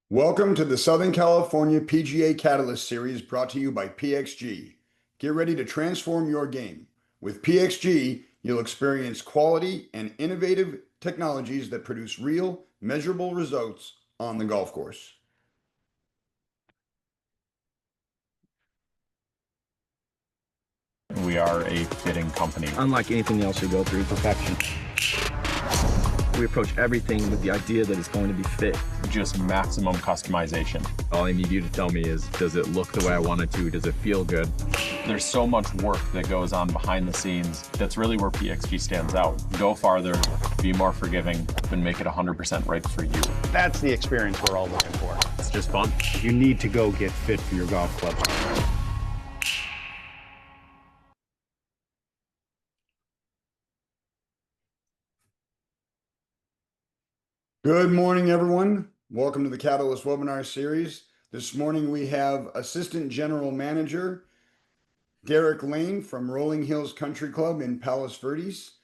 Welcome to the Southern California PGA Catalyst Series brought to you by PXG. Get ready to transform your game. With PXG, you'll experience quality and innovative technologies that produce real, measurable results on the golf course. We are a fitting company. Unlike anything else you go through, perfection. We approach everything with the idea that it's going to be fit. Just maximum customization. All I need you to tell me is, does it look the way I want it to? Does it feel good? There's so much work that goes on behind the scenes. That's really where PXG stands out. Go farther, be more forgiving, and make it 100% right for you. That's the experience we're all looking for. It's just fun. You need to go get fit for your golf club. Good morning, everyone. Welcome to the Catalyst webinar series. This morning we have Assistant General Manager Derek Lane from Rolling Hills Country Club in Palos Verdes.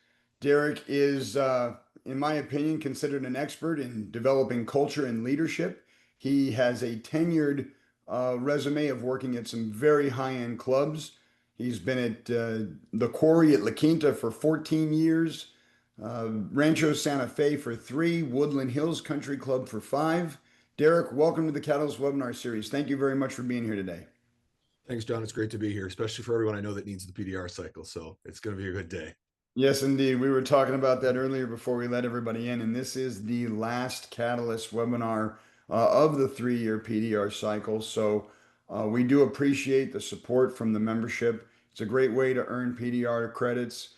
Derek is, in my opinion, considered an expert in developing culture and leadership. He has a tenured resume of working at some very high-end clubs. He's been at the Quarry at La Quinta for 14 years, Rancho Santa Fe for 3, Woodland Hills Country Club for 5. Derek, welcome to the Catalyst webinar series. Thank you very much for being here today. Thanks, John. It's great to be here, especially for everyone I know that needs the PDR cycle. So it's going to be a good day. Yes, indeed. We were talking about that earlier before we let everybody in, and this is the last Catalyst webinar of the 3-year PDR cycle. So we do appreciate the support from the membership. It's a great way to earn PDR credits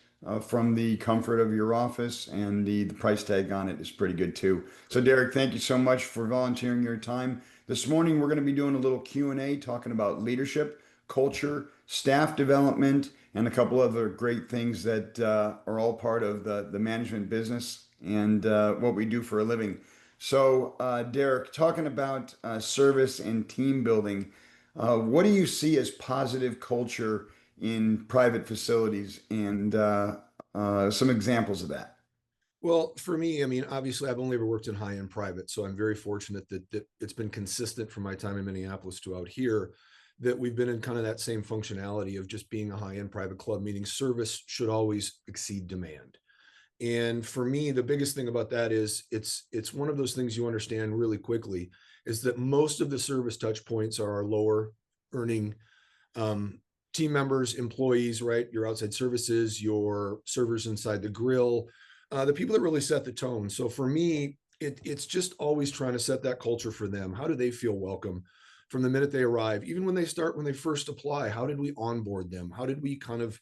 from the comfort of your office, and the price tag on it is pretty good too. So Derek, thank you so much for volunteering your time. This morning, we're going to be doing a little Q&A talking about leadership, culture, staff development, and a couple other great things that are all part of the management business and what we do for a living. So Derek, talking about service and team building, what do you see as positive culture in private facilities, and some examples of that? Well, for me, I mean, obviously, I've only ever worked in high-end private, so I'm very fortunate that it's been consistent from my time in Minneapolis to out here, that we've been in kind of that same functionality of just being a high-end private club, meaning service should always exceed demand. And for me, the biggest thing about that is it's one of those things you understand really quickly, is that most of the service touch points are our lower earning team members, employees, right? Your outside services, your servers inside the grill, the people that really set the tone. So for me, it's just always trying to set that culture for them. How do they feel welcome from the minute they arrive? Even when they first apply, how did we onboard them? How did we kind of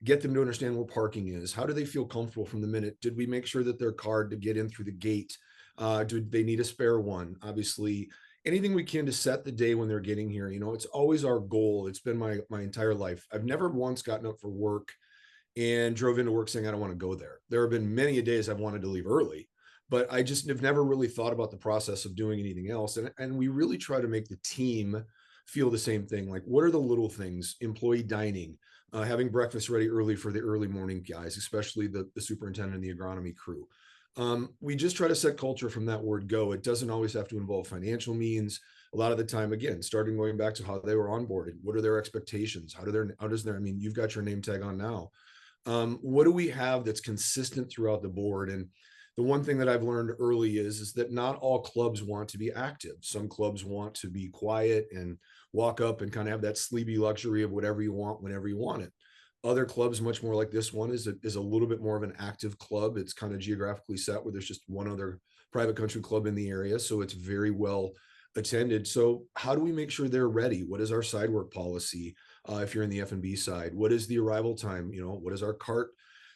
get them to understand where parking is? How do they feel comfortable from the minute? Did we make sure that their card to get in through the gate? Do they need a spare one? Obviously, anything we can to set the day when they're getting here. You know, it's always our goal. It's been my entire life. I've never once gotten up for work and drove into work saying, I don't want to go there. There have been many a days I've wanted to leave early, but I just have never really thought about the process of doing anything else. And we really try to make the team feel the same thing. Like, what are the little things? Employee dining, having breakfast ready early for the early morning guys, especially the superintendent and the agronomy crew. We just try to set culture from that word go. It doesn't always have to involve financial means. A lot of the time, again, starting going back to how they were onboarded. What are their expectations? I mean, you've got your name tag on now. What do we have that's consistent throughout the board? And the one thing that I've learned early is that not all clubs want to be active. Some clubs want to be quiet and walk up and kind of have that sleepy luxury of whatever you want, whenever you want it. Other clubs, much more like this one, is a little bit more of an active club. It's kind of geographically set where there's just one other private country club in the area. So it's very well attended. So how do we make sure they're ready? What is our side work policy? If you're in the F&B side, what is the arrival time? You know, what is our cart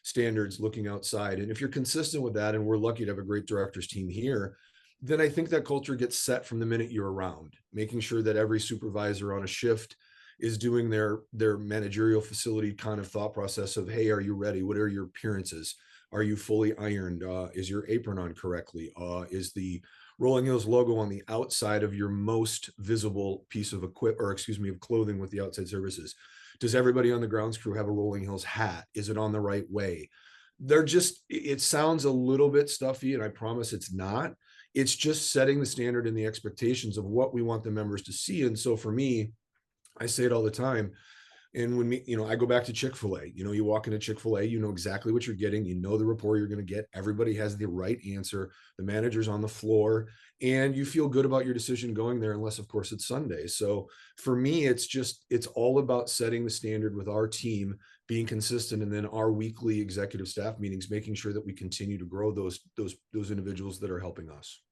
standards looking outside? And if you're consistent with that, and we're lucky to have a great directors team here, then I think that culture gets set from the minute you're around, making sure that every supervisor on a shift is doing their managerial facility kind of thought process of, hey, are you ready? What are your appearances? Are you fully ironed? Is your apron on correctly? Is the Rolling Hills logo on the outside of your most visible piece of of clothing with the outside services? Does everybody on the grounds crew have a Rolling Hills hat? Is it on the right way? It sounds a little bit stuffy, and I promise it's not. It's just setting the standard and the expectations of what we want the members to see. And so for me, I say it all the time. And when me, I go back to Chick-fil-A, you walk into Chick-fil-A, you know exactly what you're getting. You know the rapport you're going to get. Everybody has the right answer. The manager's on the floor, and you feel good about your decision going there, unless of course it's Sunday. So for me, it's all about setting the standard with our team, being consistent, and then our weekly executive staff meetings, making sure that we continue to grow those individuals that are helping us.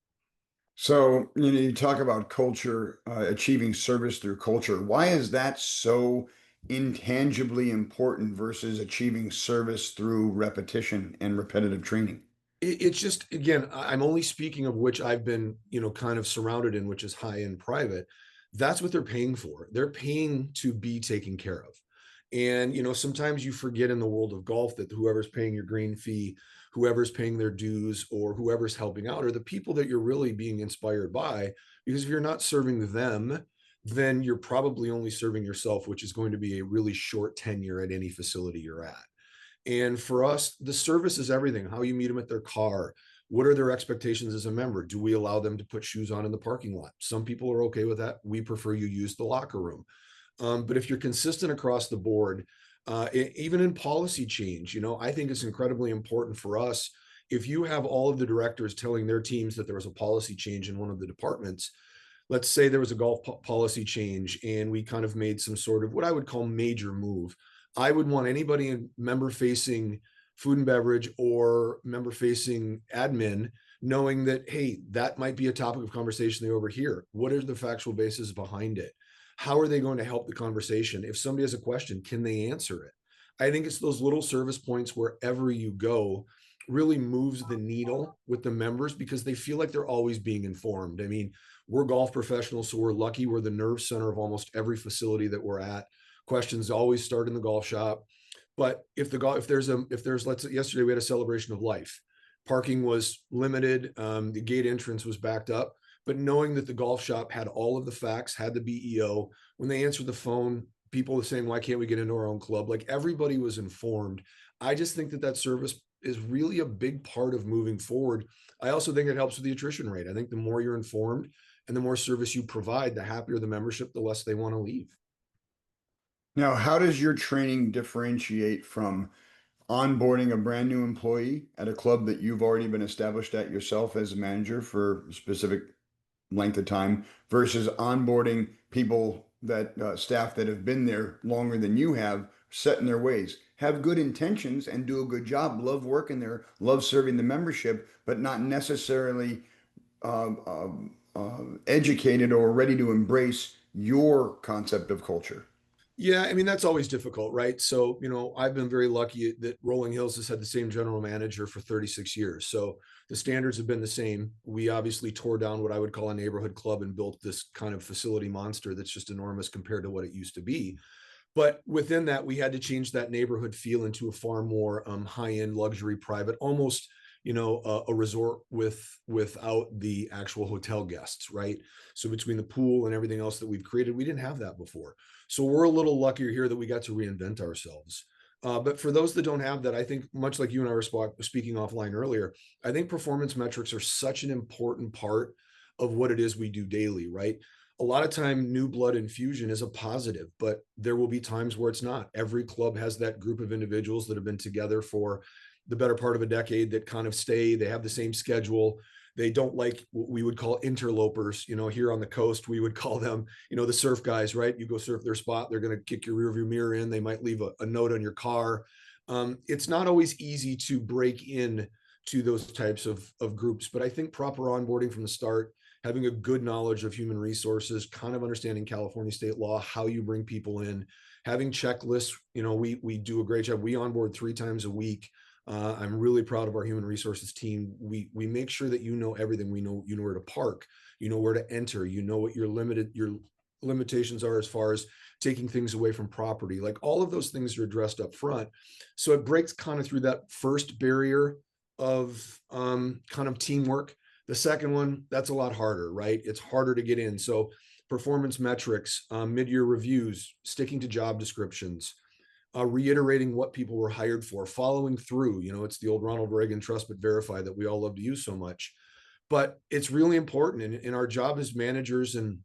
So, you talk about culture, achieving service through culture. Why is that so intangibly important versus achieving service through repetition and repetitive training? It's just, again, I'm only speaking of which I've been, kind of surrounded in, which is high end private. That's what they're paying for. They're paying to be taken care of. And, sometimes you forget in the world of golf that whoever's paying your green fee, whoever's paying their dues, or whoever's helping out are the people that you're really being inspired by. Because if you're not serving them, then you're probably only serving yourself, which is going to be a really short tenure at any facility you're at. And for us, the service is everything. How you meet them at their car. What are their expectations as a member? Do we allow them to put shoes on in the parking lot? Some people are okay with that. We prefer you use the locker room. But if you're consistent across the board, even in policy change, I think it's incredibly important for us. If you have all of the directors telling their teams that there was a policy change in one of the departments, let's say there was a golf policy change and we kind of made some sort of what I would call major move. I would want anybody in member facing food and beverage or member facing admin knowing that, hey, that might be a topic of conversation they overhear. What are the factual basis behind it? How are they going to help the conversation? If somebody has a question, can they answer it? I think it's those little service points wherever you go really moves the needle with the members because they feel like they're always being informed. I mean, we're golf professionals, so we're lucky. We're the nerve center of almost every facility that we're at. Questions always start in the golf shop. But if let's say yesterday we had a celebration of life. Parking was limited. The gate entrance was backed up. But knowing that the golf shop had all of the facts, had the BEO, when they answered the phone, people were saying, why can't we get into our own club? Like everybody was informed. I just think that service is really a big part of moving forward. I also think it helps with the attrition rate. I think the more you're informed and the more service you provide, the happier the membership, the less they want to leave. Now, how does your training differentiate from onboarding a brand new employee at a club that you've already been established at yourself as a manager for a specific length of time versus onboarding people that staff that have been there longer than you have, set in their ways, have good intentions and do a good job, love working there, love serving the membership, but not necessarily educated or ready to embrace your concept of culture? Yeah, I mean, that's always difficult, right? So, I've been very lucky that Rolling Hills has had the same general manager for 36 years. So the standards have been the same. We obviously tore down what I would call a neighborhood club and built this kind of facility monster that's just enormous compared to what it used to be. But within that, we had to change that neighborhood feel into a far more high-end luxury private, almost a resort without the actual hotel guests, right? So between the pool and everything else that we've created, we didn't have that before. So we're a little luckier here that we got to reinvent ourselves. But for those that don't have that, I think much like you and I were speaking offline earlier, I think performance metrics are such an important part of what it is we do daily, right? A lot of time new blood infusion is a positive, but there will be times where it's not. Every club has that group of individuals that have been together for the better part of a decade that kind of stay. They have the same schedule. They don't like what we would call interlopers. Here on the coast, we would call them, the surf guys, right? You go surf their spot, they're going to kick your rearview mirror in. They might leave a note on your car. It's not always easy to break in to those types of groups, but I think proper onboarding from the start, having a good knowledge of human resources, kind of understanding California state law, how you bring people in, having checklists. We do a great job. We onboard 3 times a week. I'm really proud of our human resources team. We make sure that everything. We know where to park, where to enter, what your limitations are as far as taking things away from property. Like all of those things are addressed up front. So it breaks kind of through that first barrier of kind of teamwork. The second one, that's a lot harder, right? It's harder to get in. So performance metrics, mid-year reviews, sticking to job descriptions, reiterating what people were hired for, following through. It's the old Ronald Reagan trust but verify that we all love to use so much. but it's really important. And our job as managers and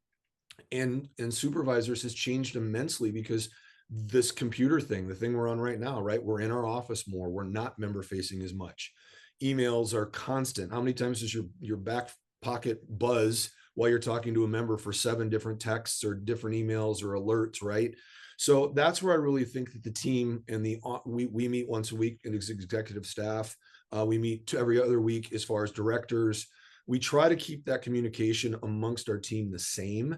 supervisors has changed immensely because this computer thing, the thing we're on right now, right? We're in our office more. We're not member facing as much. Emails are constant. How many times does your back pocket buzz while you're talking to a member for 7 different texts or different emails or alerts, right? So that's where I really think that the team and we meet once a week in executive staff. We meet every other week as far as directors. We try to keep that communication amongst our team the same.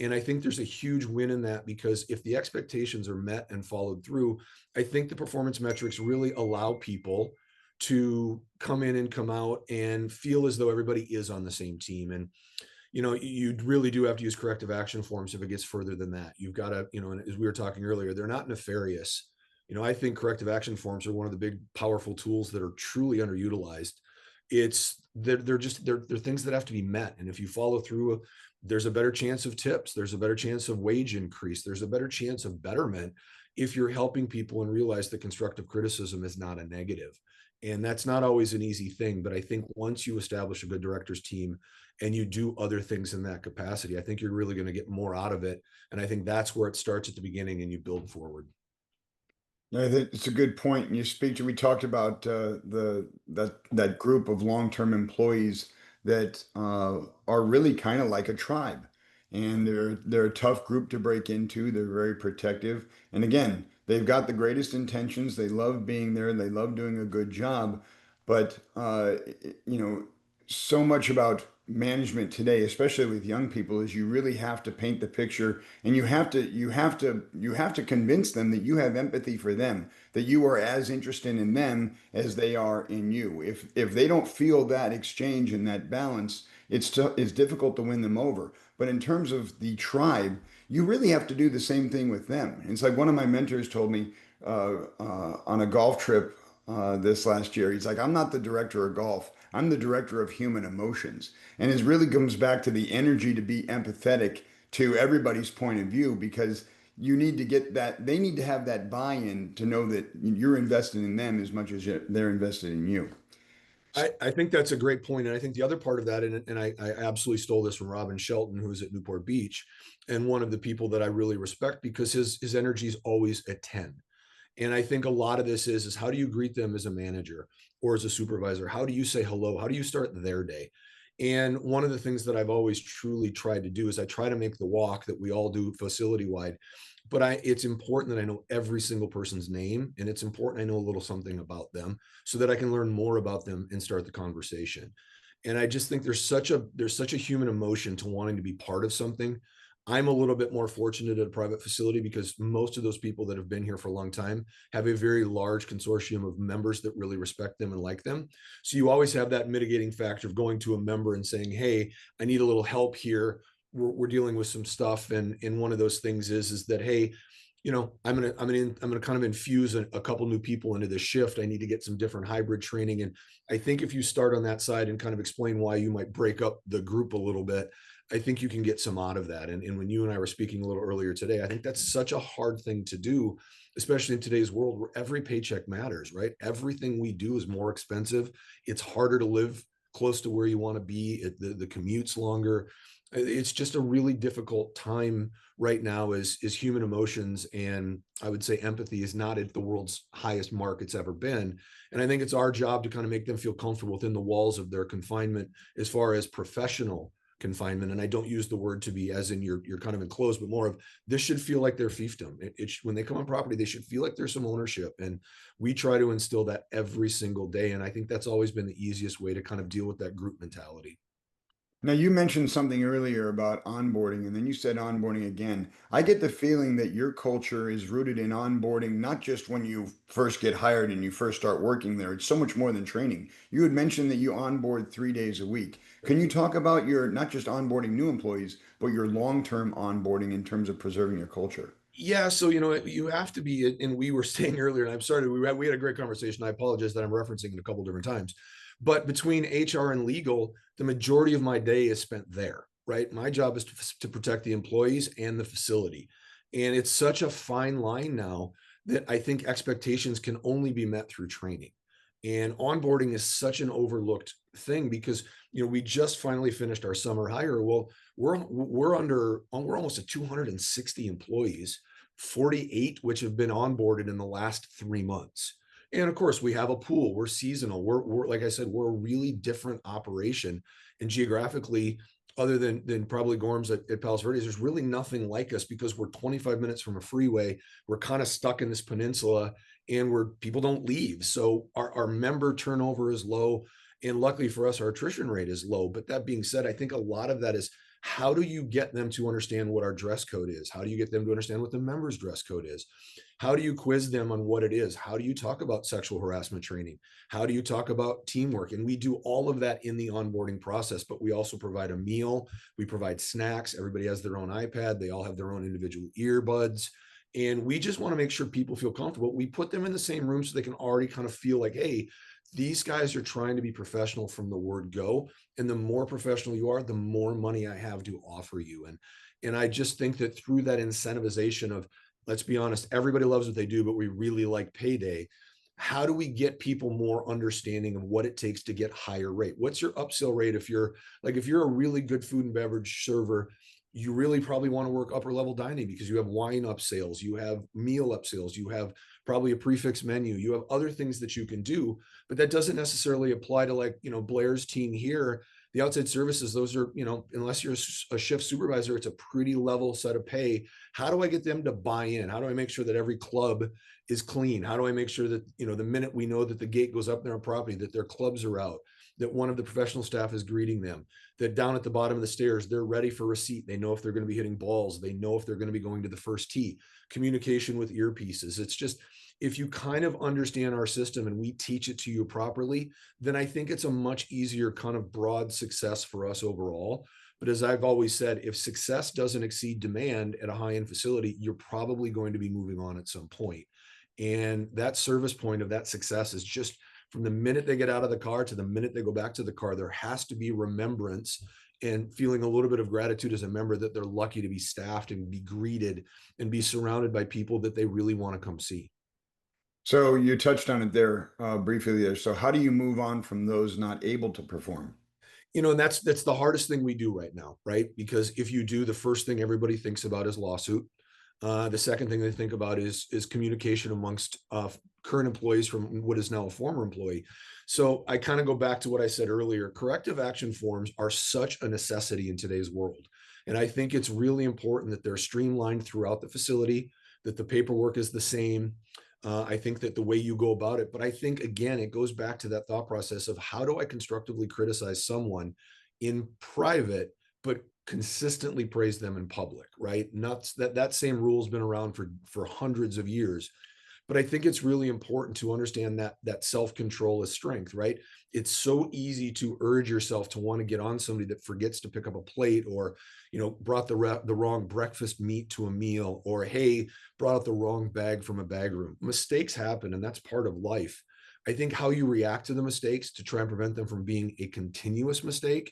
And I think there's a huge win in that, because if the expectations are met and followed through, I think the performance metrics really allow people to come in and come out and feel as though everybody is on the same team. And, you really do have to use corrective action forms if it gets further than that. You've got to, and as we were talking earlier, they're not nefarious. I think corrective action forms are one of the big, powerful tools that are truly underutilized. They're things that have to be met. And if you follow through, there's a better chance of tips. There's a better chance of wage increase. There's a better chance of betterment if you're helping people and realize that constructive criticism is not a negative. And that's not always an easy thing. But I think once you establish a good directors team and you do other things in that capacity, I think you're really going to get more out of it. And I think that's where it starts at the beginning and you build forward. I think it's a good point. And we talked about that group of long-term employees that are really kind of like a tribe, and they're a tough group to break into. They're very protective, and again, they've got the greatest intentions. They love being there. They love doing a good job, but so much about management today, especially with young people, is you really have to paint the picture, and you have to convince them that you have empathy for them, that you are as interested in them as they are in you. If they don't feel that exchange and that balance, it's difficult to win them over. But in terms of you really have to do the same thing with them. It's like one of my mentors told me on a golf trip this last year. He's like, I'm not the director of golf. I'm the director of human emotions. And it really comes back to the energy to be empathetic to everybody's point of view, because you need to get that, they need to have that buy-in to know that you're invested in them as much as they're invested in you. I think that's a great point. And I think the other part of that, and I absolutely stole this from Robin Shelton, who's at Newport Beach, and one of the people that I really respect, because his energy is always at 10. And I think a lot of this is how do you greet them as a manager or as a supervisor? How do you say hello? How do you start their day? And one of the things that I've always truly tried to do is I try to make the walk that we all do facility wide. But it's important that I know every single person's name, and it's important I know a little something about them so that I can learn more about them and start the conversation. And I just think there's such a human emotion to wanting to be part of something. I'm a little bit more fortunate at a private facility because most of those people that have been here for a long time have a very large consortium of members that really respect them and like them. So you always have that mitigating factor of going to a member and saying, hey, I need a little help here. We're dealing with some stuff. And one of those things is that, hey, I'm gonna kind of infuse a couple new people into this shift. I need to get some different hybrid training. And I think if you start on that side and kind of explain why you might break up the group a little bit, I think you can get some out of that. And when you and I were speaking a little earlier today, I think that's such a hard thing to do, especially in today's world where every paycheck matters, right? Everything we do is more expensive. It's harder to live close to where you want to be. The commute's longer. It's just a really difficult time right now as human emotions. And I would say empathy is not at the world's highest mark it's ever been. And I think it's our job to kind of make them feel comfortable within the walls of their confinement as far as professional confinement. And I don't use the word to be as in you're kind of enclosed, but more of this should feel like their fiefdom. When they come on property, they should feel like there's some ownership. And we try to instill that every single day. And I think that's always been the easiest way to kind of deal with that group mentality. Now, you mentioned something earlier about onboarding, and then you said onboarding again. I get the feeling that your culture is rooted in onboarding, not just when you first get hired and you first start working there. It's so much more than training. You had mentioned that you onboard 3 days a week. Can you talk about your not just onboarding new employees, but your long-term onboarding in terms of preserving your culture? Yeah, so you have to be, and we were saying earlier, and I'm sorry, we had a great conversation. I apologize that I'm referencing it a couple different times. But between HR and legal, the majority of my day is spent there, right? My job is to protect the employees and the facility. And it's such a fine line now that I think expectations can only be met through training. And onboarding is such an overlooked thing because, you know, we just finally finished our summer hire. Well, we're almost at 260 employees, 48 which have been onboarded in the last 3 months. And of course, we have a pool. We're seasonal. We're like I said, we're a really different operation. And geographically, other than probably Gorms at Palos Verdes, there's really nothing like us because we're 25 minutes from a freeway. We're kind of stuck in this peninsula, and where people don't leave. So our member turnover is low. And luckily for us, our attrition rate is low. But that being said, I think a lot of that is, how do you get them to understand what our dress code is? How do you get them to understand what the members' dress code is? How do you quiz them on what it is? How do you talk about sexual harassment training? How do you talk about teamwork? And we do all of that in the onboarding process, but we also provide a meal. We provide snacks. Everybody has their own iPad. They all have their own individual earbuds. And we just want to make sure people feel comfortable. We put them in the same room so they can already kind of feel like, hey, these guys are trying to be professional from the word go. And the more professional you are, the more money I have to offer you. And I just think that through that incentivization of, let's be honest, everybody loves what they do, but we really like payday. How do we get people more understanding of what it takes to get higher rate? What's your upsell rate? If you're a really good food and beverage server, you really probably want to work upper level dining because you have wine upsales, you have meal upsales, you have probably a prefix menu, you have other things that you can do, but that doesn't necessarily apply to, like, you know, Blair's team here. The outside services, those are, you know, unless you're a shift supervisor, it's a pretty level set of pay. How do I get them to buy in? How do I make sure that every club is clean? How do I make sure that, you know, the minute we know that the gate goes up in our property, that their clubs are out, that one of the professional staff is greeting them, that down at the bottom of the stairs, they're ready for receipt. They know if they're going to be hitting balls. They know if they're going to be going to the first tee. Communication with earpieces. It's just, if you kind of understand our system and we teach it to you properly, then I think it's a much easier kind of broad success for us overall. But as I've always said, if success doesn't exceed demand at a high-end facility, you're probably going to be moving on at some point. And that service point of that success is just, from the minute they get out of the car to the minute they go back to the car, there has to be remembrance and feeling a little bit of gratitude as a member that they're lucky to be staffed and be greeted and be surrounded by people that they really want to come see. So you touched on it there briefly there. So how do you move on from those not able to perform? You know, and that's the hardest thing we do right now, right? Because if you do, the first thing everybody thinks about is lawsuit. The second thing they think about is communication amongst current employees from what is now a former employee. So I kind of go back to what I said earlier. Corrective action forms are such a necessity in today's world. And I think it's really important that they're streamlined throughout the facility, that the paperwork is the same. I think that the way you go about it, but I think, again, it goes back to that thought process of, how do I constructively criticize someone in private, but consistently praise them in public, right? Not that same rule has been around for hundreds of years. But I think it's really important to understand that self-control is strength, right? It's so easy to urge yourself to want to get on somebody that forgets to pick up a plate, or, you know, brought the wrong breakfast meat to a meal, or, hey, brought out the wrong bag from a bag room. Mistakes happen, and that's part of life. I think how you react to the mistakes to try and prevent them from being a continuous mistake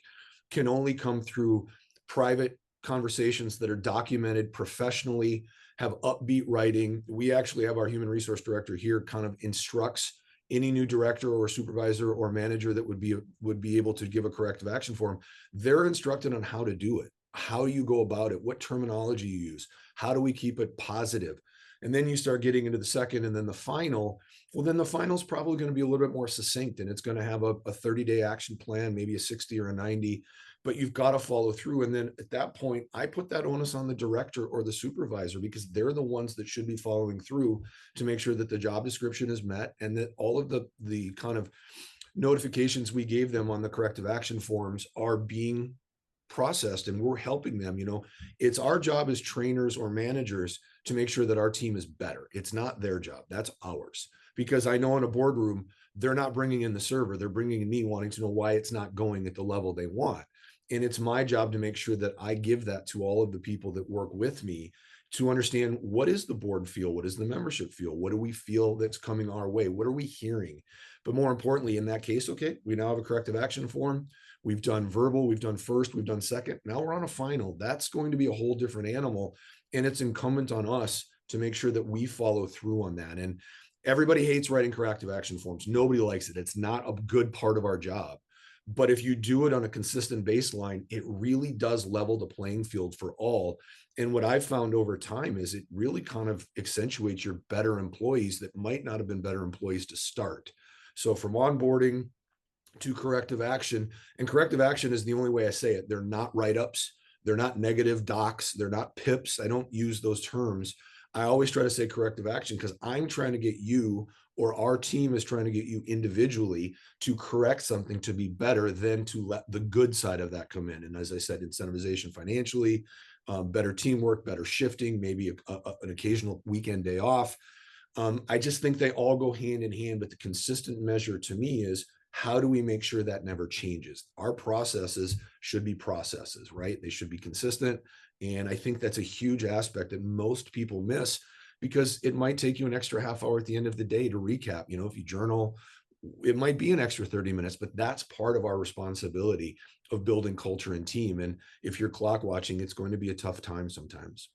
can only come through private conversations that are documented professionally, have upbeat writing. We actually have our human resource director here kind of instructs any new director or supervisor or manager that would be able to give a corrective action form. They're instructed on how to do it, how you go about it, what terminology you use, how do we keep it positive. And then you start getting into the second and then the final. Well, then the final is probably going to be a little bit more succinct, and it's going to have a 30-day action plan, maybe a 60 or a 90, but you've got to follow through. And then at that point, I put that onus on the director or the supervisor, because they're the ones that should be following through to make sure that the job description is met, and that all of the kind of notifications we gave them on the corrective action forms are being processed, and we're helping them. You know, it's our job as trainers or managers to make sure that our team is better. It's not their job, that's ours. Because I know in a boardroom, they're not bringing in the server, they're bringing in me wanting to know why it's not going at the level they want. And it's my job to make sure that I give that to all of the people that work with me to understand, what is the board feel? What does the membership feel? What do we feel that's coming our way? What are we hearing? But more importantly, in that case, okay, we now have a corrective action form. We've done verbal, we've done first, we've done second. Now we're on a final. That's going to be a whole different animal. And it's incumbent on us to make sure that we follow through on that. And everybody hates writing corrective action forms. Nobody likes it. It's not a good part of our job. But if you do it on a consistent baseline, it really does level the playing field for all. And what I've found over time is it really kind of accentuates your better employees that might not have been better employees to start. So from onboarding to corrective action, and corrective action is the only way I say it. They're not write-ups. They're not negative docs. They're not PIPs. I don't use those terms. I always try to say corrective action because I'm trying to get you, or our team is trying to get you individually to correct something to be better than to let the good side of that come in. And as I said, incentivization financially, better teamwork, better shifting, maybe an occasional weekend day off. I just think they all go hand in hand, but the consistent measure to me is, how do we make sure that never changes? Our processes should be processes, right? They should be consistent. And I think that's a huge aspect that most people miss, because it might take you an extra half hour at the end of the day to recap. You know, if you journal, it might be an extra 30 minutes, but that's part of our responsibility of building culture and team. And if you're clock watching, it's going to be a tough time sometimes.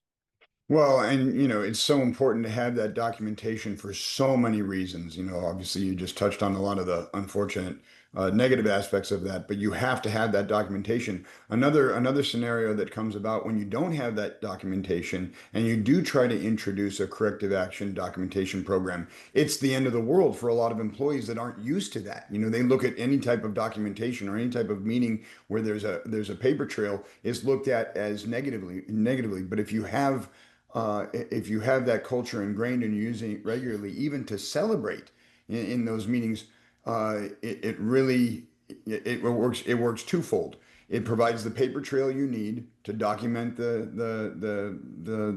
Well, and it's so important to have that documentation for so many reasons. Obviously, you just touched on a lot of the unfortunate negative aspects of that, but you have to have that documentation. Another scenario that comes about when you don't have that documentation and you do try to introduce a corrective action documentation program, it's the end of the world for a lot of employees that aren't used to that. They look at any type of documentation or any type of meeting where there's a paper trail is looked at as negatively. But if you have that culture ingrained and you're using it regularly, even to celebrate in those meetings, it really works twofold. It provides the paper trail you need to document the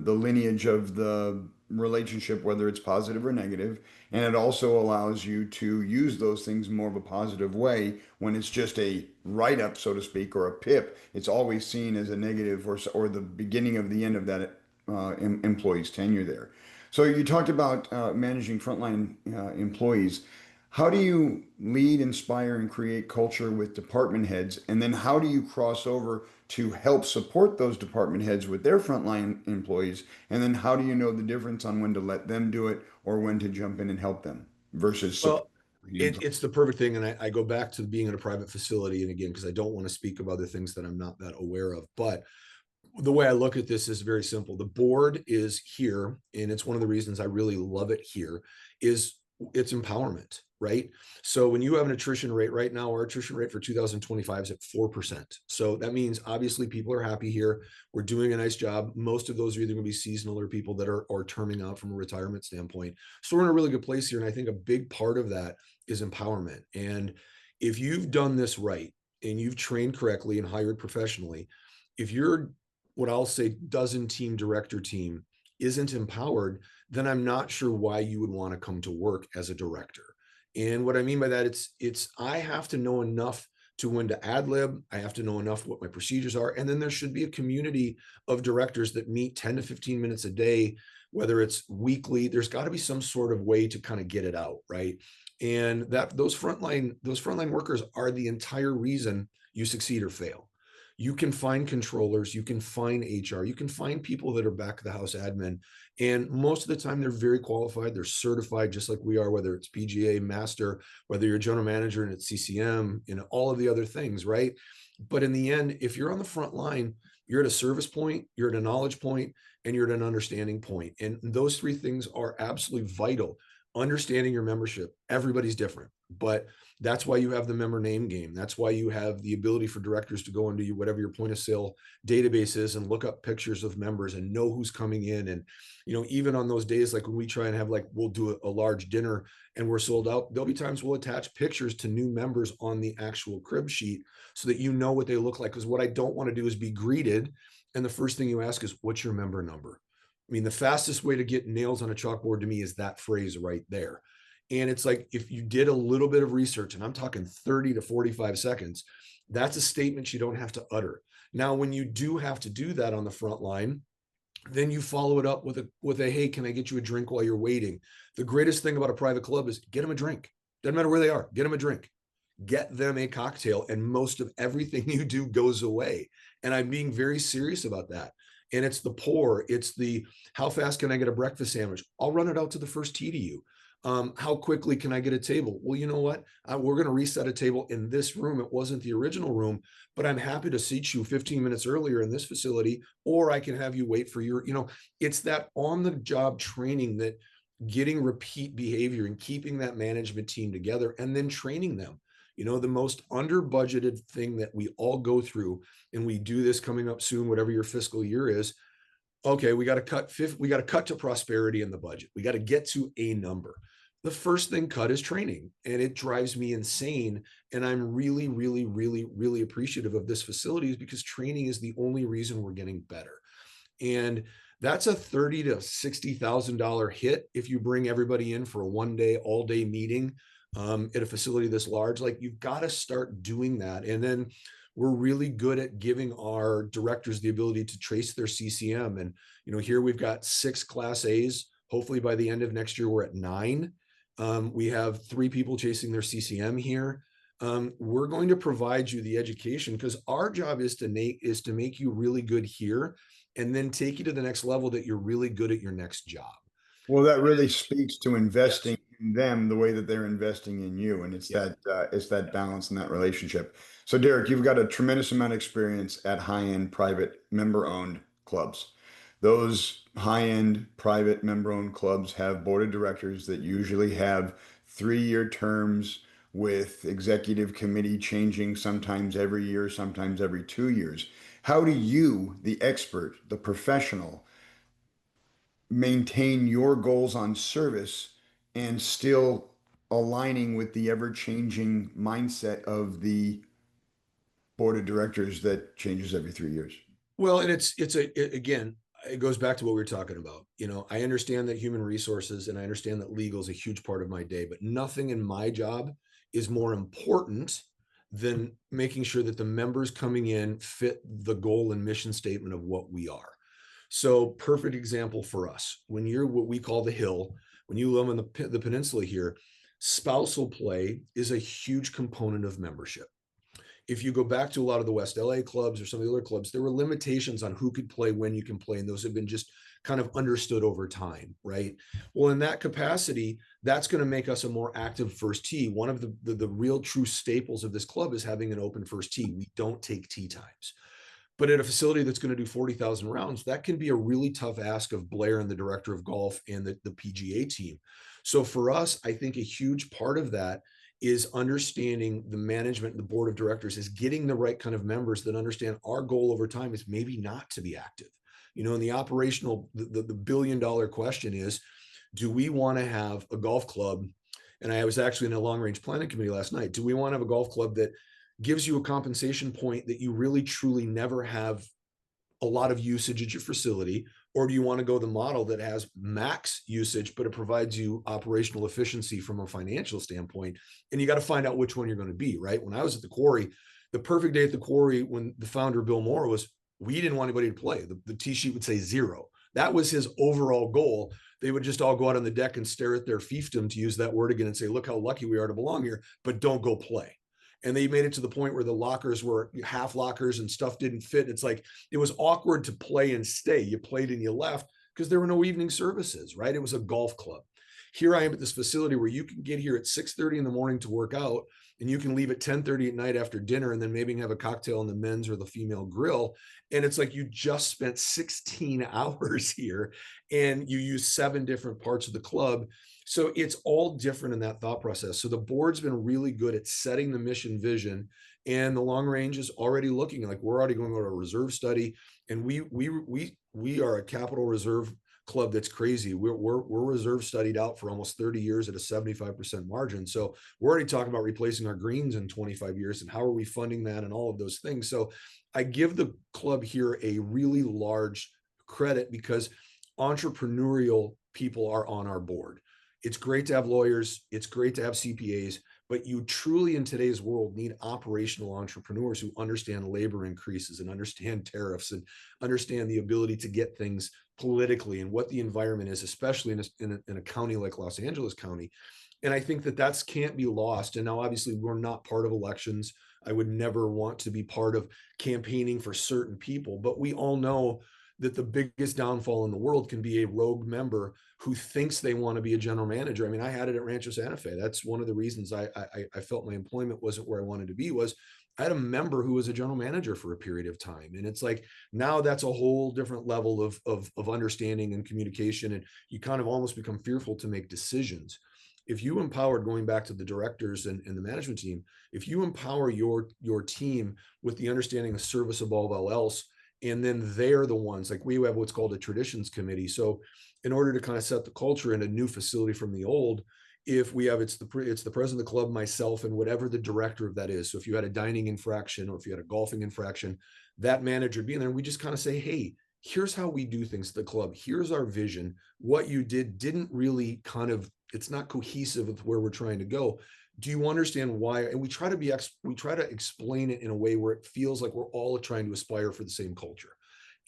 lineage of the relationship, whether it's positive or negative, and it also allows you to use those things in more of a positive way. When it's just a write-up, so to speak, or a PIP, it's always seen as a negative or the beginning of the end of that employee's tenure there. So you talked about managing frontline employees. How do you lead, inspire, and create culture with department heads? And then how do you cross over to help support those department heads with their frontline employees? And then how do you know the difference on when to let them do it or when to jump in and help them versus Well, support? it's the perfect thing. And I go back to being in a private facility. And again, because I don't want to speak of other things that I'm not that aware of, but the way I look at this is very simple. The board is here, and it's one of the reasons I really love it here, is it's empowerment, right? So when you have an attrition rate right now, our attrition rate for 2025 is at 4%. So that means obviously people are happy here. We're doing a nice job. Most of those are either going to be seasonal or people that are terming out from a retirement standpoint. So we're in a really good place here. And I think a big part of that is empowerment. And if you've done this right and you've trained correctly and hired professionally, if you're what I'll say dozen team director team isn't empowered, then I'm not sure why you would want to come to work as a director. And what I mean by that, it's I have to know enough to when to ad lib. I have to know enough what my procedures are. And then there should be a community of directors that meet 10 to 15 minutes a day, whether it's weekly. There's got to be some sort of way to kind of get it out, right? And that those frontline workers are the entire reason you succeed or fail. You can find controllers, you can find HR, you can find people that are back of the house admin. And most of the time they're very qualified. They're certified just like we are, whether it's PGA master, whether you're a general manager and it's CCM, all of the other things, right? But in the end, if you're on the front line, you're at a service point, you're at a knowledge point, and you're at an understanding point. And those three things are absolutely vital. Understanding your membership, everybody's different, but that's why you have the member name game. That's why you have the ability for directors to go into whatever your point of sale database is and look up pictures of members and know who's coming in. And, even on those days, like when we try and have we'll do a large dinner and we're sold out, there'll be times we'll attach pictures to new members on the actual crib sheet so that you know what they look like. Because what I don't want to do is be greeted. And the first thing you ask is, what's your member number? I mean, the fastest way to get nails on a chalkboard to me is that phrase right there. And it's like, if you did a little bit of research, and I'm talking 30 to 45 seconds, that's a statement you don't have to utter. Now, when you do have to do that on the front line, then you follow it up with a, hey, can I get you a drink while you're waiting? The greatest thing about a private club is get them a drink. Doesn't matter where they are, get them a drink. Get them a cocktail, and most of everything you do goes away. And I'm being very serious about that. And it's the pour, it's the, how fast can I get a breakfast sandwich? I'll run it out to the first tee to you. How quickly can I get a table? Well, you know what? We're going to reset a table in this room. It wasn't the original room, but I'm happy to seat you 15 minutes earlier in this facility, or I can have you wait for your, it's that on the job training, that getting repeat behavior and keeping that management team together and then training them. The most under budgeted thing that we all go through, and we do this coming up soon, whatever your fiscal year is. Okay, we got to cut to prosperity in the budget. We got to get to a number. The first thing cut is training, and it drives me insane. And I'm really, really, really, really appreciative of this facility, because training is the only reason we're getting better. And that's a $30,000 to $60,000 hit if you bring everybody in for a one-day, all-day meeting at a facility this large. Like, you've got to start doing that. And then we're really good at giving our directors the ability to trace their CCM. And, here we've got 6 Class A's. Hopefully by the end of next year, we're at 9. We have 3 people chasing their CCM here. We're going to provide you the education, because our job is to make you really good here, and then take you to the next level that you're really good at your next job. Well, that really speaks to investing in them the way that they're investing in you, and it's that balance and that relationship. So, Derek, you've got a tremendous amount of experience at high-end private member-owned clubs. Those high-end private member-owned clubs have board of directors that usually have 3-year terms, with executive committee changing sometimes every year, sometimes every 2 years. How do you, the expert, the professional, maintain your goals on service and still aligning with the ever-changing mindset of the board of directors that changes every 3 years? Well, and again, it goes back to what we were talking about. I understand that human resources, and I understand that legal is a huge part of my day, but nothing in my job is more important than making sure that the members coming in fit the goal and mission statement of what we are. So, perfect example for us, when you're what we call the Hill, when you live on the peninsula here, spousal play is a huge component of membership. If you go back to a lot of the West LA clubs or some of the other clubs, there were limitations on who could play, when you can play, and those have been just kind of understood over time, right? Well, in that capacity, that's going to make us a more active first tee. One of the real true staples of this club is having an open first tee. We don't take tee times. But at a facility that's going to do 40,000 rounds, that can be a really tough ask of Blair and the director of golf and the PGA team. So for us, I think a huge part of that is understanding the management, the board of directors, is getting the right kind of members that understand our goal over time is maybe not to be active. In the operational, the billion-dollar question is, do we want to have a golf club? And I was actually in a long-range planning committee last night. Do we want to have a golf club that gives you a compensation point that you really truly never have a lot of usage at your facility? Or do you want to go the model that has max usage, but it provides you operational efficiency from a financial standpoint? And you got to find out which one you're going to be, right? When I was at the Quarry, the perfect day at the Quarry, when the founder, Bill Moore, was, we didn't want anybody to play. The tee sheet would say 0. That was his overall goal. They would just all go out on the deck and stare at their fiefdom, to use that word again, and say, look how lucky we are to belong here, but don't go play. And they made it to the point where the lockers were half lockers and stuff didn't fit. It's like, it was awkward to play and stay. You played and you left because there were no evening services, right? It was a golf club. Here I am at this facility where you can get here at 6:30 in the morning to work out, and you can leave at 10:30 at night after dinner, and then maybe have a cocktail in the men's or the female grill. And it's like, you just spent 16 hours here, and you use 7 different parts of the club. So it's all different in that thought process. So the board's been really good at setting the mission vision, and the long range is already looking like we're already going to go to a reserve study. And we are a capital reserve club that's crazy. We're reserve studied out for almost 30 years at a 75% margin. So we're already talking about replacing our greens in 25 years, and how are we funding that and all of those things. So I give the club here a really large credit, because entrepreneurial people are on our board. It's great to have lawyers. It's great to have CPAs, but you truly, in today's world, need operational entrepreneurs who understand labor increases and understand tariffs and understand the ability to get things politically and what the environment is, especially in a county like Los Angeles County. And I think that can't be lost. And now, obviously, we're not part of elections. I would never want to be part of campaigning for certain people, but we all know that the biggest downfall in the world can be a rogue member who thinks they want to be a general manager. I mean, I had it at Rancho Santa Fe. That's one of the reasons I felt my employment wasn't where I wanted to be, was I had a member who was a general manager for a period of time. And it's like, now that's a whole different level of understanding and communication. And you kind of almost become fearful to make decisions. If you empowered, going back to the directors and the management team, if you empower your team with the understanding of service above all else, and then they're the ones, like we have what's called a traditions committee. So in order to kind of set the culture in a new facility from the old, if we have, it's the president of the club, myself, and whatever the director of that is. So if you had a dining infraction or if you had a golfing infraction, that manager would be in there. And we just kind of say, hey, here's how we do things at the club. Here's our vision. What you didn't really kind of, it's not cohesive with where we're trying to go. Do you understand why? And we try to explain it in a way where it feels like we're all trying to aspire for the same culture.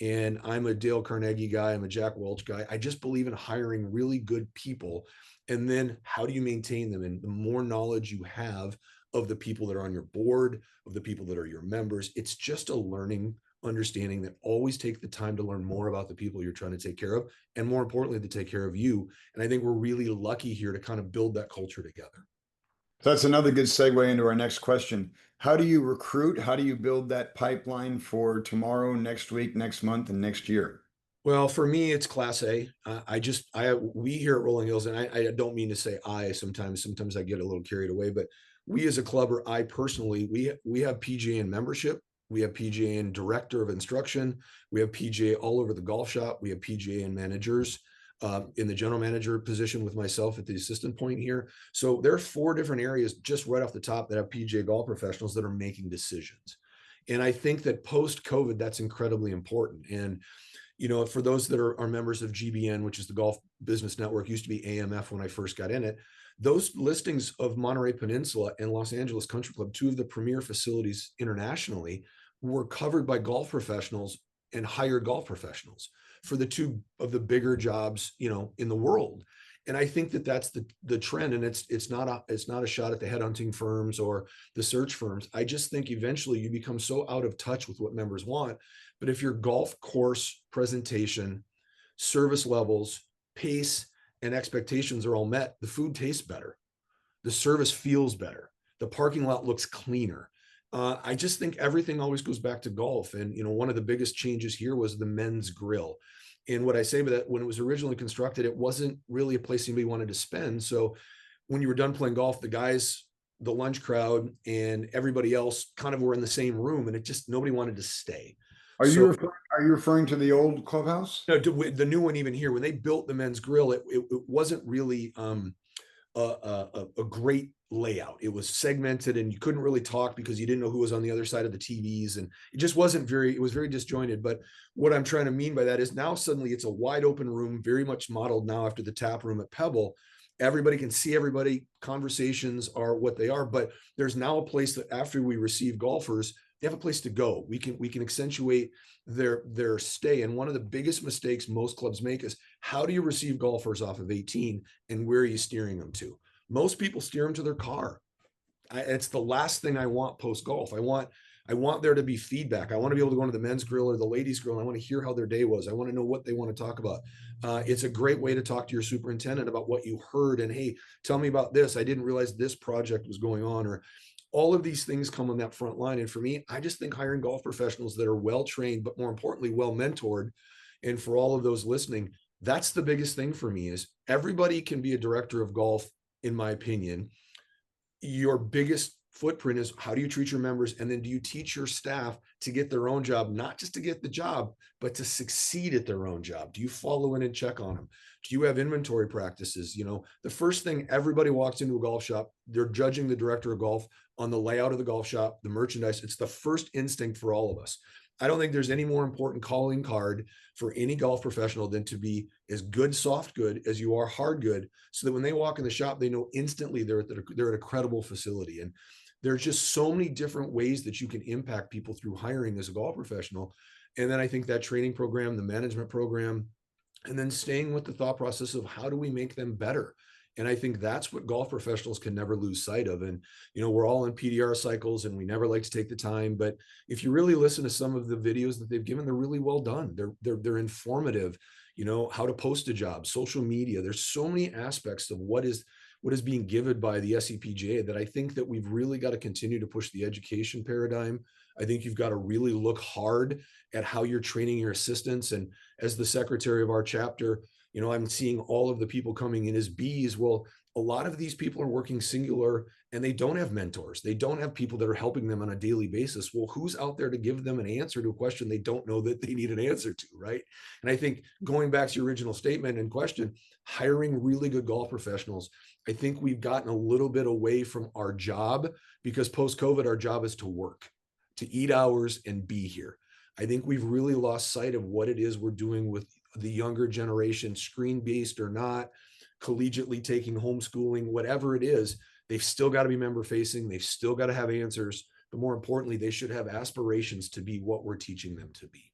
And I'm a Dale Carnegie guy. I'm a Jack Welch guy. I just believe in hiring really good people. And then how do you maintain them? And the more knowledge you have of the people that are on your board, of the people that are your members, it's just a learning understanding that always take the time to learn more about the people you're trying to take care of, and more importantly, to take care of you. And I think we're really lucky here to kind of build that culture together. That's another good segue into our next question. How do you recruit? How do you build that pipeline for tomorrow, next week, next month, and next year? Well, for me, it's Class A. We here at Rolling Hills, and I don't mean to say sometimes I get a little carried away, but we as a club, or I personally, we have PGA in membership. We have PGA in director of instruction. We have PGA all over the golf shop. We have PGA in managers, in the general manager position with myself at the assistant point here. So there are 4 different areas just right off the top that have PGA golf professionals that are making decisions. And I think that post-COVID, that's incredibly important. And for those that are members of GBN, which is the Golf Business Network, used to be AMF when I first got in it, those listings of Monterey Peninsula and Los Angeles Country Club, 2 of the premier facilities internationally, were covered by golf professionals and hired golf professionals for the 2 of the bigger jobs, in the world. And I think that that's the trend. And it's not a shot at the headhunting firms or the search firms. I just think eventually you become so out of touch with what members want. But if your golf course presentation, service levels, pace, and expectations are all met, the food tastes better. The service feels better. The parking lot looks cleaner. I just think everything always goes back to golf. And, one of the biggest changes here was the men's grill. And what I say by that, when it was originally constructed, it wasn't really a place anybody wanted to spend. So when you were done playing golf, the guys, the lunch crowd, and everybody else kind of were in the same room, and it just, nobody wanted to stay. Are you referring to the old clubhouse? No, the new one, even here, when they built the men's grill, it wasn't really a great layout. It was segmented, and you couldn't really talk because you didn't know who was on the other side of the TVs, and it just wasn't it was very disjointed. But what I'm trying to mean by that is now suddenly it's a wide open room, very much modeled now after the tap room at Pebble. Everybody can see everybody. Conversations are what they are, but there's now a place that after we receive golfers, they have a place to go. We can accentuate their stay. And one of the biggest mistakes most clubs make is, how do you receive golfers off of 18 and where are you steering them to? Most people steer them to their car. It's the last thing I want post golf. I want there to be feedback. I want to be able to go into the men's grill or the ladies' grill. And I want to hear how their day was. I want to know what they want to talk about. It's a great way to talk to your superintendent about what you heard. And hey, tell me about this. I didn't realize this project was going on. Or all of these things come on that front line. And for me, I just think hiring golf professionals that are well-trained, but more importantly, well-mentored. And for all of those listening, that's the biggest thing for me, is everybody can be a director of golf, in my opinion. Your biggest footprint is, how do you treat your members? And then do you teach your staff to get their own job, not just to get the job, but to succeed at their own job? Do you follow in and check on them? Do you have inventory practices? The first thing everybody walks into a golf shop, they're judging the director of golf on the layout of the golf shop, the merchandise. It's the first instinct for all of us. I don't think there's any more important calling card for any golf professional than to be as good, soft good as you are hard good, so that when they walk in the shop, they know instantly they're at a credible facility. And there's just so many different ways that you can impact people through hiring as a golf professional. And then I think that training program, the management program, and then staying with the thought process of, how do we make them better? And I think that's what golf professionals can never lose sight of. And, we're all in PDR cycles and we never like to take the time, but if you really listen to some of the videos that they've given, they're really well done. They're informative, how to post a job, social media. There's so many aspects of what is being given by the SCPGA that I think that we've really got to continue to push the education paradigm. I think you've got to really look hard at how you're training your assistants. And as the secretary of our chapter, I'm seeing all of the people coming in as Bs. Well, a lot of these people are working singular and they don't have mentors. They don't have people that are helping them on a daily basis. Well, who's out there to give them an answer to a question they don't know that they need an answer to, right? And I think going back to your original statement and question, hiring really good golf professionals, I think we've gotten a little bit away from our job because post-COVID, our job is to work, to eat hours and be here. I think we've really lost sight of what it is we're doing with the younger generation, screen-based or not, collegiately taking homeschooling, whatever it is. They've still got to be member facing. They've still got to have answers, but more importantly, they should have aspirations to be what we're teaching them to be.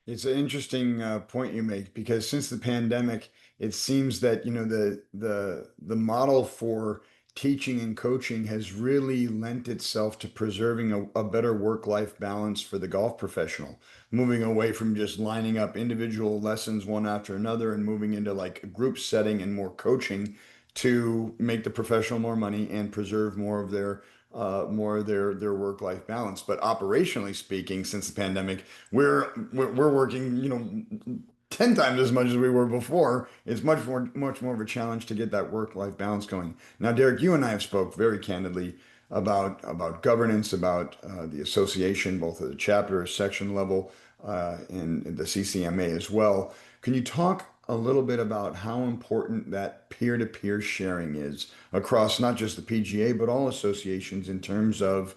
It's an interesting point you make because since the pandemic, it seems that the model for teaching and coaching has really lent itself to preserving a better work-life balance for the golf professional, moving away from just lining up individual lessons one after another and moving into like a group setting and more coaching to make the professional more money and preserve more of their work-life balance. But operationally speaking, since the pandemic, we're working, 10 times as much as we were before. It's much more of a challenge to get that work-life balance going. Now, Derek, you and I have spoke very candidly about governance, about the association, both at the chapter or section level, and the CCMA as well. Can you talk a little bit about how important that peer-to-peer sharing is across not just the PGA but all associations in terms of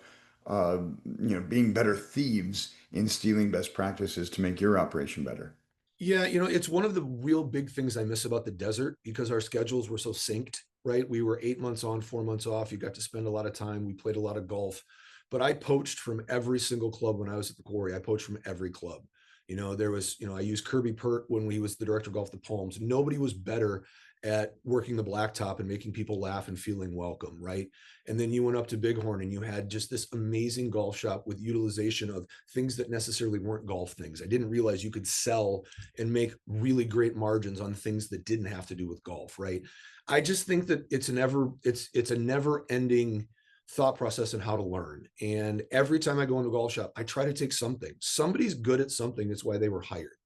being better thieves in stealing best practices to make your operation better? Yeah, it's one of the real big things I miss about the desert because our schedules were so synced, right? We were 8 months on, 4 months off. You got to spend a lot of time. We played a lot of golf, but I poached from every single club when I was at the quarry. I poached from every club. There was, I used Kirby Pert when he was the director of golf, the Palms. Nobody was better at working the blacktop and making people laugh and feeling welcome, right? And then you went up to Bighorn and you had just this amazing golf shop with utilization of things that necessarily weren't golf things. I didn't realize you could sell and make really great margins on things that didn't have to do with golf, right? I just think that it's a never ending thought process on how to learn. And every time I go into a golf shop, I try to take something. Somebody's good at something. That's why they were hired.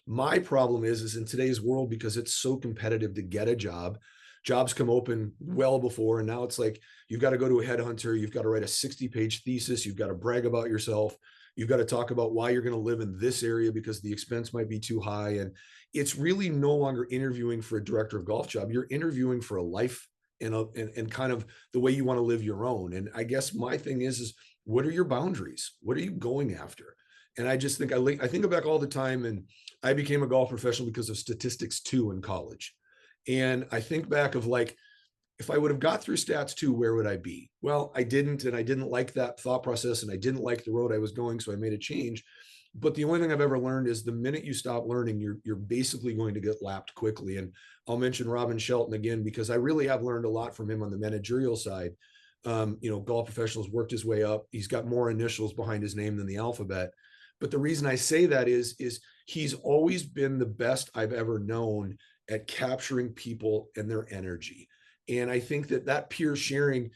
My problem is in today's world, because it's so competitive to get a job, jobs come open well before. And now it's like, you've got to go to a headhunter. You've got to write a 60-page thesis. You've got to brag about yourself. You've got to talk about why you're going to live in this area because the expense might be too high. And it's really no longer interviewing for a director of golf job. You're interviewing for a life and kind of the way you want to live your own. And I guess my thing is what are your boundaries? What are you going after? And I just think I think back all the time, and I became a golf professional because of statistics 2 in college. And I think back of like, if I would have got through stats 2, where would I be? Well, I didn't, and I didn't like that thought process, and I didn't like the road I was going, so I made a change. But the only thing I've ever learned is the minute you stop learning, you're basically going to get lapped quickly. And I'll mention Robin Shelton again, because I really have learned a lot from him on the managerial side. Golf professionals worked his way up. He's got more initials behind his name than the alphabet. But the reason I say that is he's always been the best I've ever known at capturing people and their energy. And I think that peer sharing,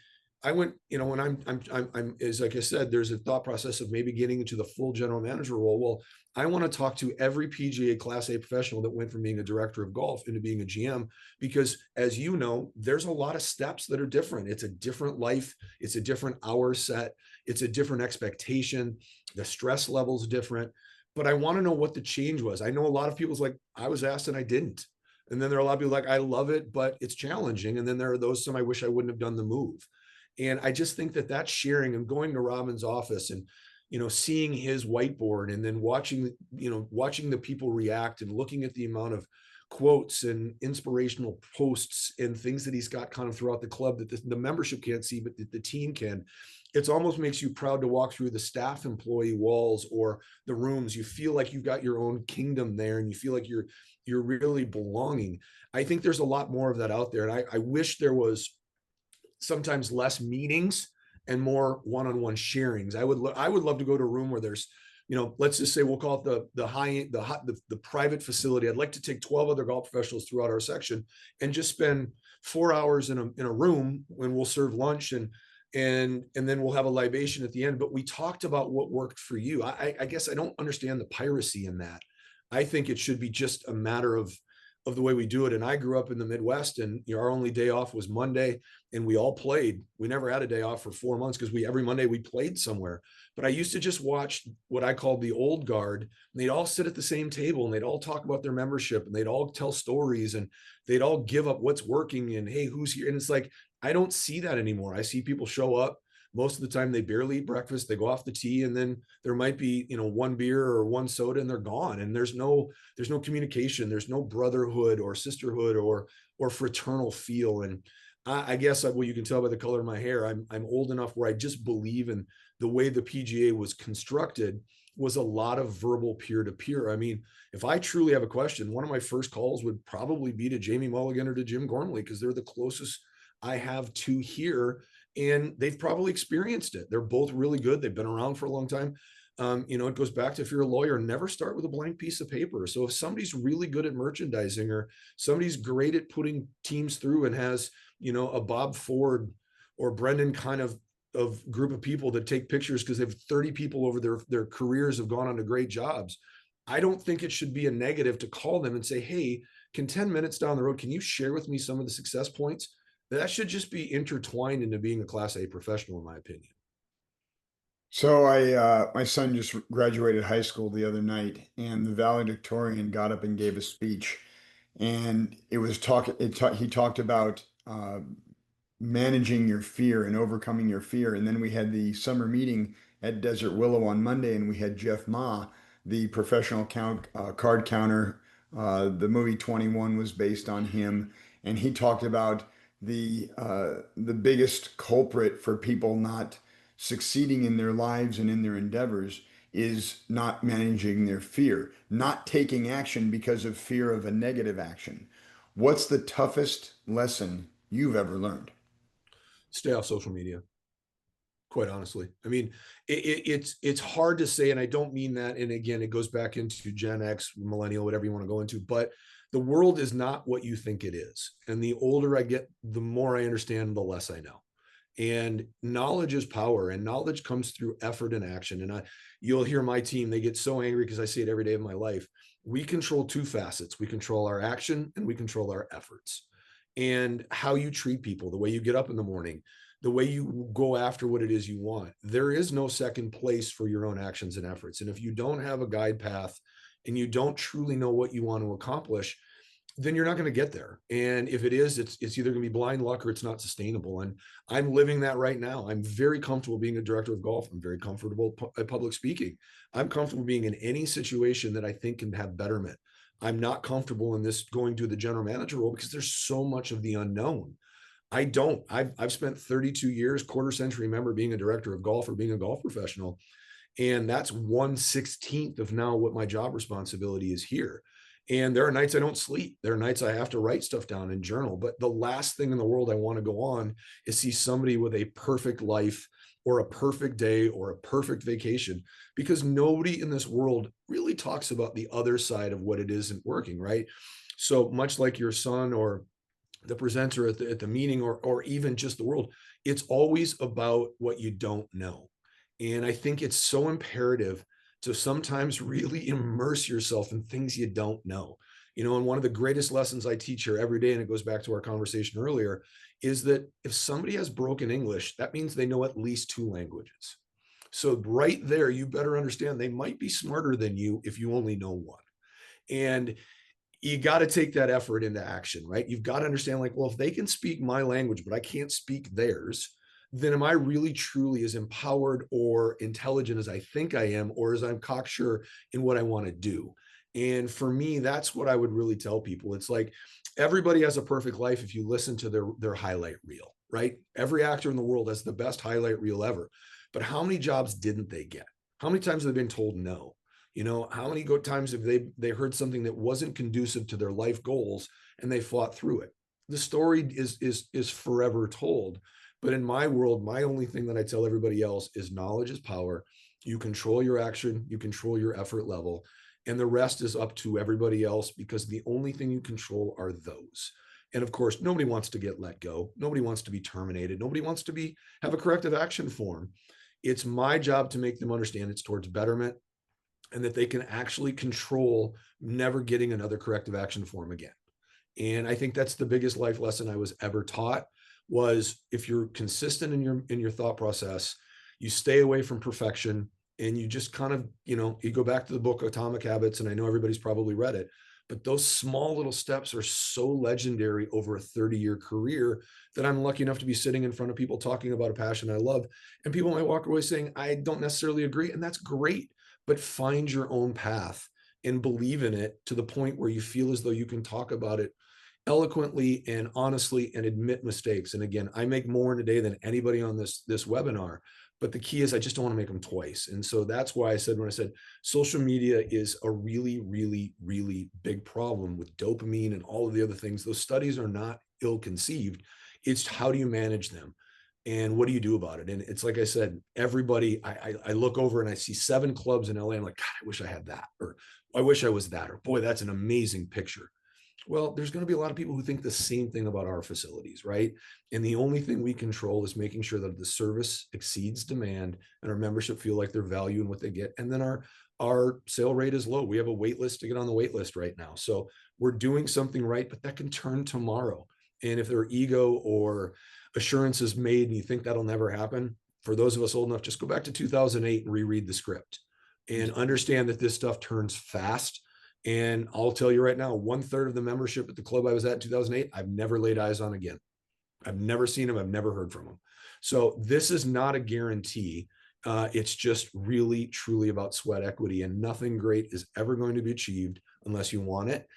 I went, when I'm is like I said, there's a thought process of maybe getting into the full general manager role. Well, I want to talk to every PGA Class A professional that went from being a director of golf into being a GM, because as you know, there's a lot of steps that are different. It's a different life. It's a different hour set. It's a different expectation. The stress level's different. But I want to know what the change was. I know a lot of people's like, I was asked and I didn't. And then there are a lot of people like, I love it, but it's challenging. And then there are those some I wish I wouldn't have done the move. And I just think that sharing and going to Robin's office and, seeing his whiteboard and then watching the people react and looking at the amount of quotes and inspirational posts and things that he's got kind of throughout the club that the membership can't see, but the team can. It's almost makes you proud to walk through the staff employee walls or the rooms. You feel like you've got your own kingdom there, and you feel like you're really belonging. I think there's a lot more of that out there, and I wish there was sometimes less meetings and more one-on-one sharings. I would love to go to a room where there's, let's just say we'll call it the private facility. I'd like to take 12 other golf professionals throughout our section and just spend 4 hours in a room when we'll serve lunch and then we'll have a libation at the end. But we talked about what worked for you. I guess I don't understand the piracy in that. I think it should be just a matter of the way we do it. And I grew up in the Midwest, and our only day off was Monday, and we all played. We never had a day off for 4 months because every Monday we played somewhere. But I used to just watch what I called the old guard, and they'd all sit at the same table and they'd all talk about their membership and they'd all tell stories and they'd all give up what's working and, hey, who's here? And it's like, I don't see that anymore. I see people show up. Most of the time they barely eat breakfast. They go off the tee, and then there might be, one beer or one soda, and they're gone. And there's no communication. There's no brotherhood or sisterhood or fraternal feel. And I guess well, you can tell by the color of my hair, I'm old enough where I just believe in the way the PGA was constructed was a lot of verbal peer-to-peer. I mean, if I truly have a question, one of my first calls would probably be to Jamie Mulligan or to Jim Gormley, because they're the closest I have to here. And they've probably experienced it. They're both really good. They've been around for a long time. It goes back to, if you're a lawyer, never start with a blank piece of paper. So if somebody's really good at merchandising, or somebody's great at putting teams through and has, a Bob Ford or Brendan kind of group of people that take pictures because they have 30 people over their careers have gone on to great jobs, I don't think it should be a negative to call them and say, hey, can 10 minutes down the road, can you share with me some of the success points? That should just be intertwined into being a Class A professional, in my opinion. So my son just graduated high school the other night, and the valedictorian got up and gave a speech, and he talked about managing your fear and overcoming your fear. And then we had the summer meeting at Desert Willow on Monday, and we had Jeff Ma, the professional card counter. The movie 21 was based on him, and he talked about the biggest culprit for people not succeeding in their lives and in their endeavors is not managing their fear, not taking action because of fear of a negative action. What's the toughest lesson you've ever learned? Stay off social media. Quite honestly, I mean, it's hard to say, and I don't mean that. And again, it goes back into Gen X, millennial, whatever you want to go into, but the world is not what you think it is. And the older I get, the more I understand, the less I know. And knowledge is power, and knowledge comes through effort and action. And you'll hear my team, they get so angry because I see it every day of my life. We control two facets. We control our action and we control our efforts. And how you treat people, the way you get up in the morning, the way you go after what it is you want. There is no second place for your own actions and efforts. And if you don't have a guide path and you don't truly know what you want to accomplish, then you're not going to get there. And if it is, it's either going to be blind luck or it's not sustainable. And I'm living that right now. I'm very comfortable being a director of golf. I'm very comfortable at public speaking. I'm comfortable being in any situation that I think can have betterment. I'm not comfortable in this going to the general manager role because there's so much of the unknown. I've spent 32 years, quarter century member, being a director of golf or being a golf professional. And that's 1/16 of now what my job responsibility is here. And there are nights I don't sleep. There are nights I have to write stuff down and journal. But the last thing in the world I want to go on is see somebody with a perfect life or a perfect day or a perfect vacation, because nobody in this world really talks about the other side of what it isn't working, right? So much like your son or the presenter at the meeting, or even just the world, it's always about what you don't know. And I think it's so imperative to sometimes really immerse yourself in things you don't know. And one of the greatest lessons I teach here every day, and it goes back to our conversation earlier, is that if somebody has broken English, that means they know at least 2 languages. So right there, you better understand they might be smarter than you if you only know one. And you got to take that effort into action, right? You've got to understand, like, well, if they can speak my language, but I can't speak theirs, then am I really truly as empowered or intelligent as I think I am, or as I'm cocksure in what I want to do? And for me, that's what I would really tell people. It's like everybody has a perfect life if you listen to their highlight reel, right? Every actor in the world has the best highlight reel ever. But how many jobs didn't they get? How many times have they been told no? You know, how many times have they heard something that wasn't conducive to their life goals and they fought through it? The story is forever told. But in my world, my only thing that I tell everybody else is knowledge is power. You control your action, you control your effort level, and the rest is up to everybody else, because the only thing you control are those. And of course, nobody wants to get let go. Nobody wants to be terminated. Nobody wants to have a corrective action form. It's my job to make them understand it's towards betterment, and that they can actually control never getting another corrective action form again. And I think that's the biggest life lesson I was ever taught, was if you're consistent in your thought process, you stay away from perfection, and you just kind of, you go back to the book Atomic Habits, and I know everybody's probably read it, but those small little steps are so legendary over a 30-year career that I'm lucky enough to be sitting in front of people talking about a passion I love. And people might walk away saying, I don't necessarily agree. And that's great, but find your own path and believe in it to the point where you feel as though you can talk about it eloquently and honestly and admit mistakes. And again, I make more in a day than anybody on this webinar, but the key is I just don't want to make them twice. And so that's why I said, when I said social media is a really, really, really big problem with dopamine and all of the other things, those studies are not ill-conceived. It's how do you manage them? And what do you do about it? And it's like I said, everybody, I look over and I see 7 clubs in LA. I'm like, God, I wish I had that, or I wish I was that, or boy, that's an amazing picture. Well, there's going to be a lot of people who think the same thing about our facilities, right? And the only thing we control is making sure that the service exceeds demand and our membership feel like they're valuing what they get. And then our sale rate is low. We have a wait list to get on the wait list right now. So we're doing something right, but that can turn tomorrow. And if their ego or assurance is made and you think that'll never happen, for those of us old enough, just go back to 2008 and reread the script and understand that this stuff turns fast. And I'll tell you right now, 1/3 of the membership at the club I was at in 2008, I've never laid eyes on again. I've never seen them. I've never heard from them. So this is not a guarantee. It's just really, truly about sweat equity, and nothing great is ever going to be achieved unless you want it.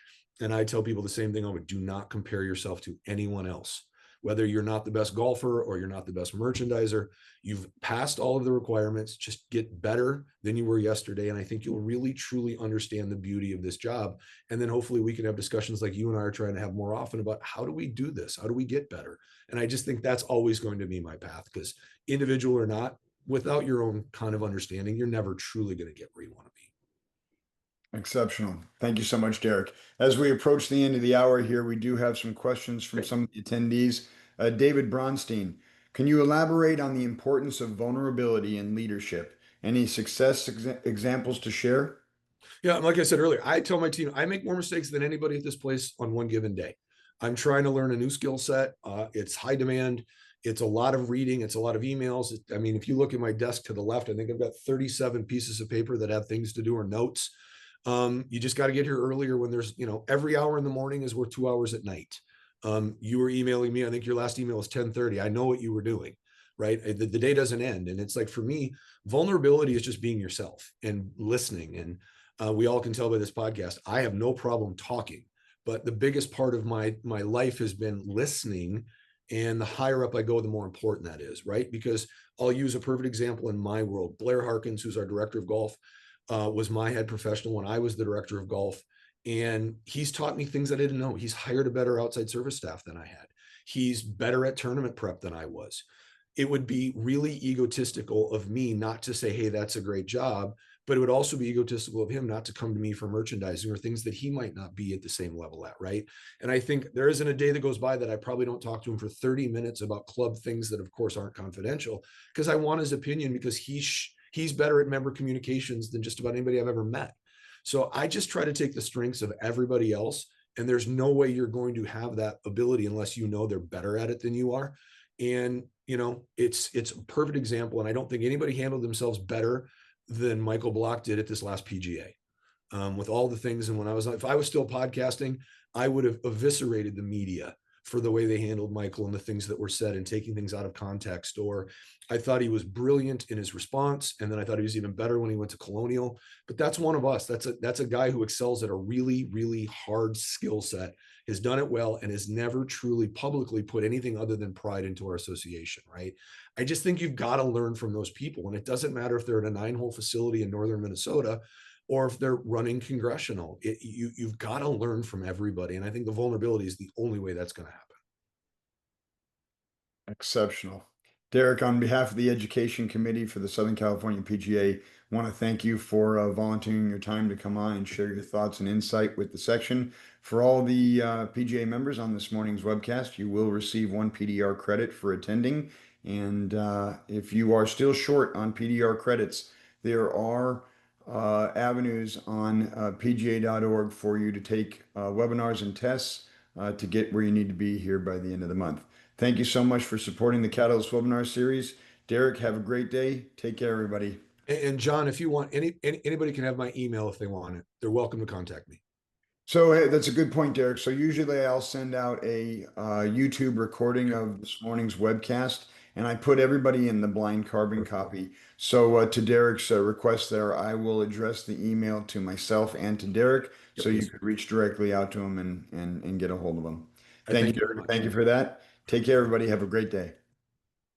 And I tell people the same thing over: do not compare yourself to anyone else. Whether you're not the best golfer or you're not the best merchandiser, you've passed all of the requirements. Just get better than you were yesterday. And I think you'll really, truly understand the beauty of this job. And then hopefully we can have discussions like you and I are trying to have more often about how do we do this? How do we get better? And I just think that's always going to be my path, because individual or not, without your own kind of understanding, you're never truly going to get where you want to be. Exceptional. Thank you so much, Derek. As we approach the end of the hour here, we do have some questions from Great. some of the attendees. David Bronstein, can you elaborate on the importance of vulnerability in leadership? Any success examples to share? Yeah, like I said earlier, I tell my team, I make more mistakes than anybody at this place on one given day. I'm trying to learn a new skill set. It's high demand. It's a lot of reading. It's a lot of emails. I mean, if you look at my desk to the left, I think I've got 37 pieces of paper that have things to do or notes. You just got to get here earlier when there's, every hour in the morning is worth 2 hours at night. You were emailing me. I think your last email was 10:30. I know what you were doing, right? The day doesn't end. And it's like, for me, vulnerability is just being yourself and listening. And we all can tell by this podcast, I have no problem talking, but the biggest part of my life has been listening. And the higher up I go, the more important that is, right? Because I'll use a perfect example in my world. Blair Harkins, who's our director of golf, was my head professional when I was the director of golf. And he's taught me things I didn't know. He's hired a better outside service staff than I had. He's better at tournament prep than I was. It would be really egotistical of me not to say, hey, that's a great job, but it would also be egotistical of him not to come to me for merchandising or things that he might not be at the same level at, right? And I think there isn't a day that goes by that I probably don't talk to him for 30 minutes about club things that of course aren't confidential, because I want his opinion, because he's better at member communications than just about anybody I've ever met. So I just try to take the strengths of everybody else, and there's no way you're going to have that ability unless you know they're better at it than you are. And it's a perfect example. And I don't think anybody handled themselves better than Michael Block did at this last PGA, with all the things. And if I was still podcasting, I would have eviscerated the media for the way they handled Michael and the things that were said and taking things out of context. Or I thought he was brilliant in his response, and then I thought he was even better when he went to Colonial. But that's one of us. That's a guy who excels at a really, really hard skill set, has done it well, and has never truly publicly put anything other than pride into our association, right? I just think you've got to learn from those people. And it doesn't matter if they're in a 9-hole facility in northern Minnesota or if they're running congressional. You've got to learn from everybody. And I think the vulnerability is the only way that's going to happen. Exceptional. Derek, on behalf of the Education Committee for the Southern California PGA, I want to thank you for volunteering your time to come on and share your thoughts and insight with the section. For all the PGA members on this morning's webcast, you will receive 1 PDR credit for attending. And if you are still short on PDR credits, there are avenues on pga.org for you to take webinars and tests to get where you need to be here by the end of the month. Thank you so much for supporting the Catalyst webinar series. Derek, have a great day. Take care, everybody. And John, if you want, anybody can have my email if they want it. They're welcome to contact me. So hey, that's a good point, Derek. So usually I'll send out a YouTube recording of this morning's webcast, and I put everybody in the blind carbon copy. So to Derek's request there, I will address the email to myself and to Derek, so you could reach directly out to him and get a hold of him. Thank you. very much. Thank you for that. Take care, everybody. Have a great day.